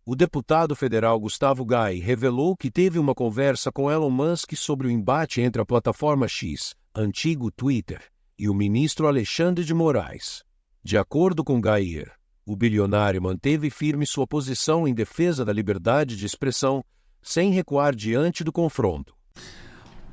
O deputado federal Gustavo Gai revelou que teve uma conversa com Elon Musk sobre o embate entre a plataforma X, antigo Twitter, e o ministro Alexandre de Moraes. De acordo com Gair, o bilionário manteve firme sua posição em defesa da liberdade de expressão, sem recuar diante do confronto.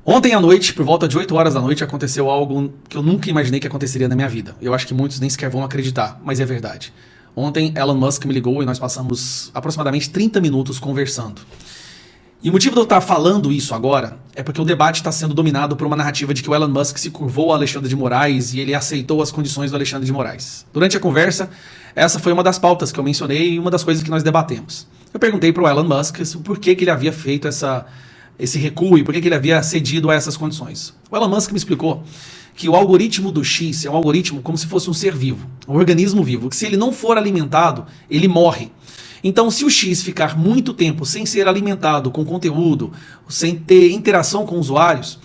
Ontem à noite, por volta de 8 horas da noite, aconteceu algo que eu nunca imaginei que aconteceria na minha vida. Eu acho que muitos nem sequer vão acreditar, mas é verdade. Ontem, Elon Musk me ligou e nós passamos aproximadamente 30 minutos conversando. E o motivo de eu estar falando isso agora é porque o debate está sendo dominado por uma narrativa de que o Elon Musk se curvou a Alexandre de Moraes e ele aceitou as condições do Alexandre de Moraes. Durante a conversa, essa foi uma das pautas que eu mencionei e uma das coisas que nós debatemos. Eu perguntei para o Elon Musk por que ele havia feito esse recuo e por que ele havia cedido a essas condições. O Elon Musk me explicou que o algoritmo do X é um algoritmo como se fosse um ser vivo, um organismo vivo, que se ele não for alimentado, ele morre. Então, se o X ficar muito tempo sem ser alimentado com conteúdo, sem ter interação com usuários,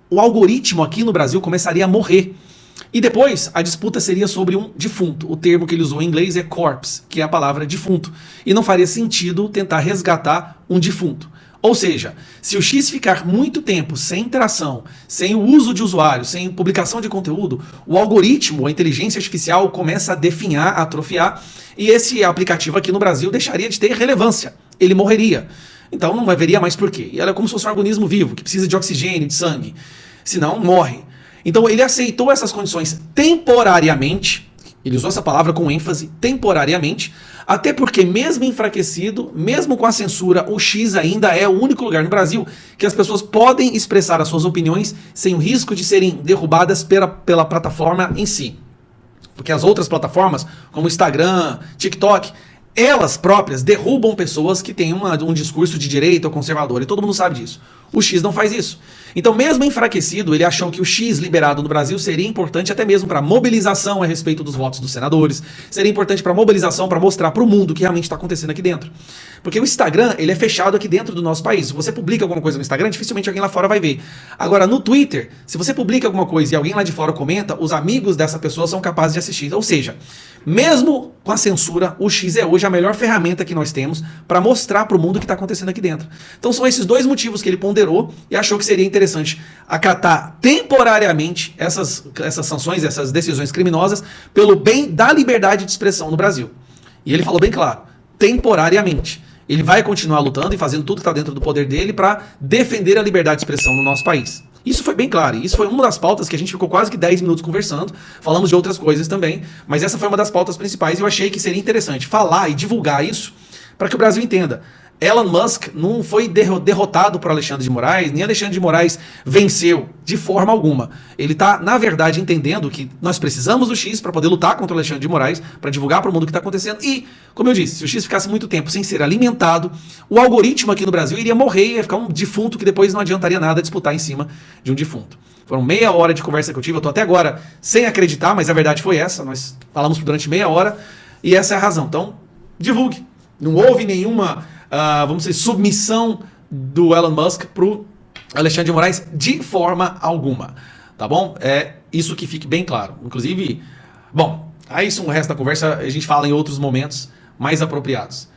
o algoritmo aqui no Brasil começaria a morrer. E depois, a disputa seria sobre um defunto. O termo que ele usou em inglês é corpse, que é a palavra defunto. E não faria sentido tentar resgatar um defunto. Ou seja, se o X ficar muito tempo sem interação, sem o uso de usuários, sem publicação de conteúdo, o algoritmo, a inteligência artificial começa a definhar, a atrofiar, e esse aplicativo aqui no Brasil deixaria de ter relevância. Ele morreria. Então não haveria mais porquê. E ela é como se fosse um organismo vivo, que precisa de oxigênio, de sangue. Senão, morre. Então ele aceitou essas condições temporariamente, ele usou essa palavra com ênfase, temporariamente, até porque mesmo enfraquecido, mesmo com a censura, o X ainda é o único lugar no Brasil que as pessoas podem expressar as suas opiniões sem o risco de serem derrubadas pela plataforma em si. Porque as outras plataformas, como Instagram, TikTok, elas próprias derrubam pessoas que têm um discurso de direita ou conservador, e todo mundo sabe disso. O X não faz isso. Então, mesmo enfraquecido, ele achou que o X liberado no Brasil seria importante até mesmo para mobilização a respeito dos votos dos senadores, seria importante para mobilização, para mostrar para o mundo o que realmente está acontecendo aqui dentro. Porque o Instagram, ele é fechado aqui dentro do nosso país. Se você publica alguma coisa no Instagram, dificilmente alguém lá fora vai ver. Agora, no Twitter, se você publica alguma coisa e alguém lá de fora comenta, os amigos dessa pessoa são capazes de assistir. Ou seja, mesmo com a censura, o X é hoje a melhor ferramenta que nós temos para mostrar para o mundo o que está acontecendo aqui dentro. Então são esses dois motivos que ele ponderou e achou que seria interessante acatar temporariamente essas sanções, essas decisões criminosas, pelo bem da liberdade de expressão no Brasil. E ele falou bem claro, temporariamente. Ele vai continuar lutando e fazendo tudo que está dentro do poder dele para defender a liberdade de expressão no nosso país. Isso foi bem claro, e isso foi uma das pautas que a gente ficou quase que 10 minutos conversando, falamos de outras coisas também, mas essa foi uma das pautas principais e eu achei que seria interessante falar e divulgar isso para que o Brasil entenda. Elon Musk não foi derrotado por Alexandre de Moraes, nem Alexandre de Moraes venceu de forma alguma. Ele está, na verdade, entendendo que nós precisamos do X para poder lutar contra o Alexandre de Moraes, para divulgar para o mundo o que está acontecendo. E, como eu disse, se o X ficasse muito tempo sem ser alimentado, o algoritmo aqui no Brasil iria morrer, ia ficar um defunto que depois não adiantaria nada disputar em cima de um defunto. Foram meia hora de conversa que eu tive, eu estou até agora sem acreditar, mas a verdade foi essa, nós falamos durante meia hora e essa é a razão. Então, divulgue. Não houve nenhuma... vamos dizer, submissão do Elon Musk pro Alexandre de Moraes de forma alguma, tá bom? É isso que fique bem claro. Inclusive, bom, aí isso o resto da conversa a gente fala em outros momentos mais apropriados.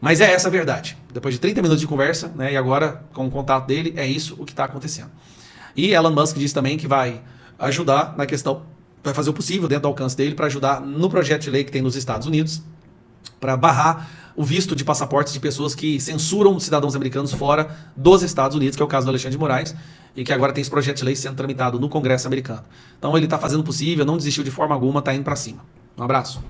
Mas é essa a verdade. Depois de 30 minutos de conversa, né, e agora com o contato dele, é isso o que está acontecendo. E Elon Musk disse também que vai ajudar na questão, vai fazer o possível dentro do alcance dele para ajudar no projeto de lei que tem nos Estados Unidos para barrar o visto de passaportes de pessoas que censuram cidadãos americanos fora dos Estados Unidos, que é o caso do Alexandre de Moraes, e que agora tem esse projeto de lei sendo tramitado no Congresso americano. Então ele está fazendo o possível, não desistiu de forma alguma, está indo para cima. Um abraço.